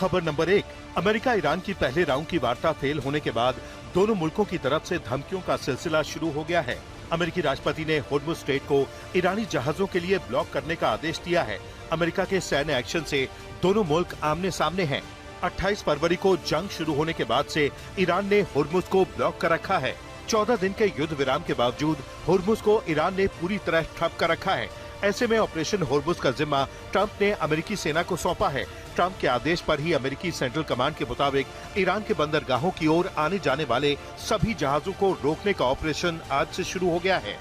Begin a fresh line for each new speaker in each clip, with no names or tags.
खबर number 1, America Iran की पहले राउंड की वार्ता फेल होने के बाद दोनों मुल्कों की तरफ से धमकियों का सिलसिला शुरू हो गया है। अमेरिकी राष्ट्रपति ने होर्मुज स्ट्रेट को ईरानी जहाजों के लिए ब्लॉक करने का आदेश दिया है। अमेरिका के सैन्य एक्शन से दोनों मुल्क आमने सामने हैं। 28 फरवरी को जंग शुरू होने के बाद से ईरान ने होर्मुज को ब्लॉक कर रखा है। 14 दिन के युद्ध विराम के बावजूद होर्मुज को ईरान ने पूरी तरह ठप कर रखा है। ऐसे में ऑपरेशन होर्मुज का जिम्मा ट्रंप ने अमेरिकी सेना को सौंपा है। ट्रंप के आदेश पर ही अमेरिकी सेंट्रल कमांड के मुताबिक ईरान के बंदरगाहों की ओर आने जाने वाले सभी जहाजों को रोकने का ऑपरेशन आज से शुरू हो गया है।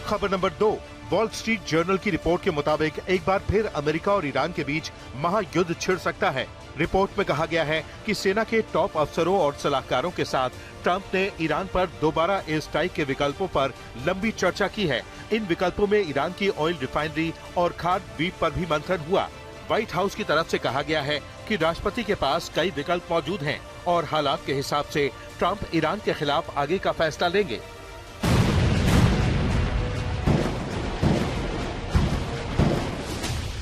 खबर नंबर 2, वॉल स्ट्रीट जर्नल की रिपोर्ट के मुताबिक एक बार फिर अमेरिका और ईरान के बीच महायुद्ध छिड़ सकता है। रिपोर्ट में कहा गया है कि सेना के टॉप अफसरों और सलाहकारों के साथ ट्रंप ने ईरान पर दोबारा एयर स्ट्राइक के विकल्पों पर लंबी चर्चा की है। इन विकल्पों में ईरान की ऑयल रिफाइनरी और खाद द्वीप पर भी मंथन हुआ। व्हाइट हाउस की तरफ से कहा गया है कि राष्ट्रपति के पास कई विकल्प मौजूद हैं और हालात के हिसाब से ट्रंप ईरान के खिलाफ आगे का फैसला लेंगे।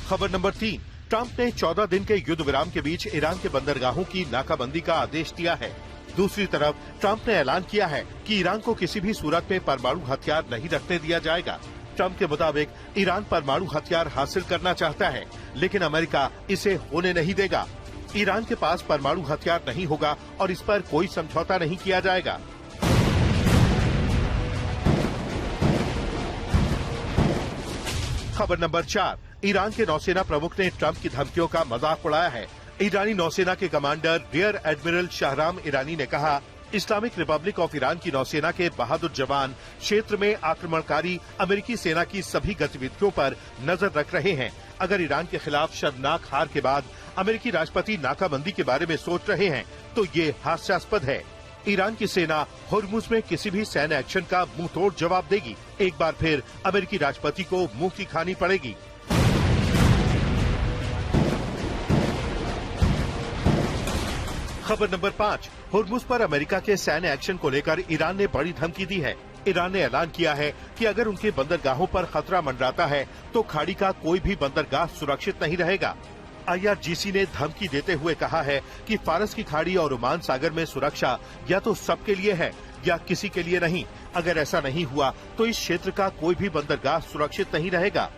खबर नंबर 3, ट्रंप ने 14 दिन के युद्ध विराम के बीच ईरान के बंदरगाहों की नाकाबंदी का आदेश दिया है। दूसरी तरफ ट्रंप ने ऐलान किया है कि ईरान को किसी भी सूरत में परमाणु हथियार नहीं रखने दिया जाएगा। ट्रंप के मुताबिक ईरान परमाणु हथियार हासिल करना चाहता है, लेकिन अमेरिका इसे होने नहीं देगा। ईरान के पास परमाणु हथियार नहीं होगा और इस पर कोई समझौता नहीं किया जाएगा। खबर नंबर 4, ईरान के नौसेना प्रमुख ने ट्रंप की धमकियों का मजाक उड़ाया है। ईरानी नौसेना के commander rear admiral Shahram Irani ने कहा, इस्लामिक रिपब्लिक ऑफ ईरान की नौसेना के बहादुर जवान क्षेत्र में आक्रमणकारी अमेरिकी सेना की सभी गतिविधियों पर नजर रख रहे हैं। अगर ईरान के खिलाफ शर्मनाक हार के बाद अमेरिकी राष्ट्रपति नाकाबंदी के बारे में सोच रहे हैं तो ये हास्यास्पद है। ईरान की सेना होर्मुज में किसी भी सैन्य एक्शन का मुंह तोड़ जवाब देगी। एक बार फिर अमेरिकी राष्ट्रपति को मुंह की खानी पड़ेगी। खबर नंबर 5, होर्मुज पर अमेरिका के सैन्य एक्शन को लेकर ईरान ने बड़ी धमकी दी है। ईरान ने ऐलान किया है कि अगर उनके बंदरगाहों पर खतरा मंडराता है तो खाड़ी का कोई भी बंदरगाह सुरक्षित नहीं रहेगा। IRGC ने धमकी देते हुए कहा है कि फारस की खाड़ी और ओमान सागर में सुरक्षा या तो सबके लिए है या किसी के लिए नहीं। अगर ऐसा नहीं हुआ तो इस क्षेत्र का कोई भी बंदरगाह सुरक्षित नहीं रहेगा।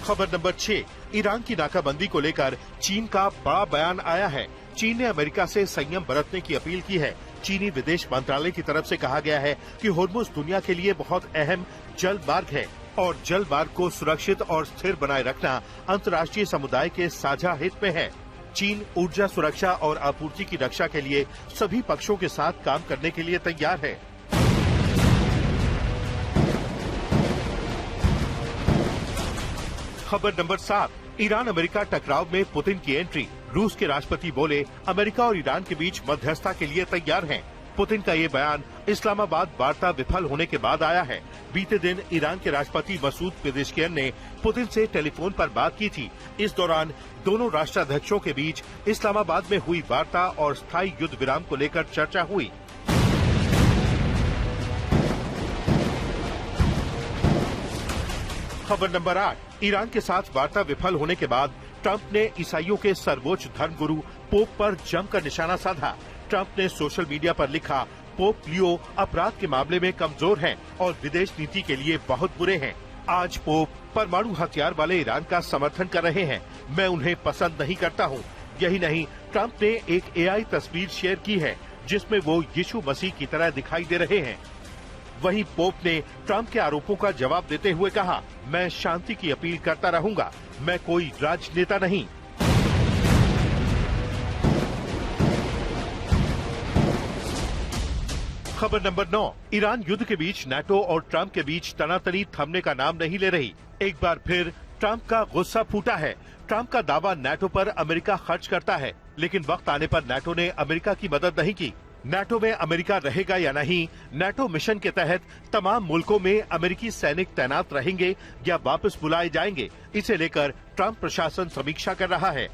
खबर नंबर 6, ईरान की नाकाबंदी को लेकर चीन का बड़ा बयान आया है। चीन ने अमेरिका से संयम बरतने की अपील की है। चीनी विदेश मंत्रालय की तरफ से कहा गया है कि होर्मुज दुनिया के लिए बहुत अहम जल मार्ग है और जल मार्ग को सुरक्षित और स्थिर बनाए रखना अंतर्राष्ट्रीय समुदाय के साझा हित में है। चीन ऊर्जा सुरक्षा और आपूर्ति की रक्षा के लिए सभी पक्षों के साथ काम करने के लिए तैयार है। खबर नंबर 7, ईरान अमेरिका टकराव में पुतिन की एंट्री। रूस के राष्ट्रपति बोले, अमेरिका और ईरान के बीच मध्यस्थता के लिए तैयार हैं। पुतिन का ये बयान इस्लामाबाद वार्ता विफल होने के बाद आया है। बीते दिन ईरान के राष्ट्रपति मसूद पेजेश्कियान ने पुतिन से टेलीफोन पर बात की थी। इस दौरान दोनों राष्ट्राध्यक्षों के बीच इस्लामाबाद में हुई वार्ता और स्थायी युद्ध विराम को लेकर चर्चा हुई। खबर नंबर 8, ईरान के साथ वार्ता विफल होने के बाद ट्रंप ने ईसाइयों के सर्वोच्च धर्मगुरु पोप पर जमकर निशाना साधा। ट्रंप ने सोशल मीडिया पर लिखा, पोप लियो अपराध के मामले में कमजोर हैं और विदेश नीति के लिए बहुत बुरे हैं। आज पोप परमाणु हथियार वाले ईरान का समर्थन कर रहे हैं। मैं उन्हें पसंद नहीं करता हूं। यही नहीं, ट्रंप ने एक AI तस्वीर शेयर की है जिसमें वो यीशु मसीह की तरह दिखाई दे रहे हैं। वहीं पोप ने ट्रंप के आरोपों का जवाब देते हुए कहा, मैं शांति की अपील करता रहूंगा, मैं कोई राजनेता नहीं। खबर नंबर 9, ईरान युद्ध के बीच नाटो और ट्रंप के बीच तनातनी थमने का नाम नहीं ले रही। एक बार फिर ट्रंप का गुस्सा फूटा है। ट्रंप का दावा नाटो पर अमेरिका खर्च करता है, लेकिन वक्त आने पर नाटो ने अमेरिका की मदद नहीं की। नाटो में अमेरिका रहेगा या नहीं, नाटो मिशन के तहत तमाम मुल्कों में अमेरिकी सैनिक तैनात रहेंगे या वापस बुलाए जाएंगे, इसे लेकर ट्रंप प्रशासन समीक्षा कर रहा है।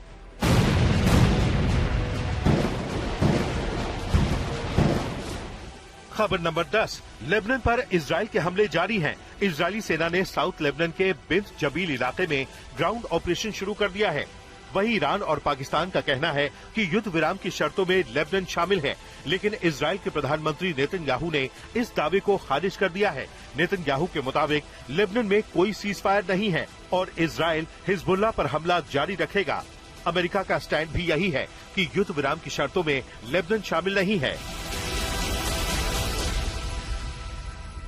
खबर नंबर 10, लेबनान पर इजराइल के हमले जारी हैं। इजरायली सेना ने साउथ लेबनान के बिन्त जबील इलाके में ग्राउंड ऑपरेशन शुरू कर दिया है। वहीं ईरान और पाकिस्तान का कहना है कि युद्ध विराम की शर्तों में लेबनान शामिल है, लेकिन इजराइल के प्रधानमंत्री नेतन्याहू ने इस दावे को खारिज कर दिया है। नेतन्याहू के मुताबिक लेबनान में कोई सीजफायर नहीं है और इजराइल हिजबुल्लाह पर हमला जारी रखेगा। अमेरिका का स्टैंड भी यही है कि युद्ध विराम की शर्तों में लेबनान शामिल नहीं है।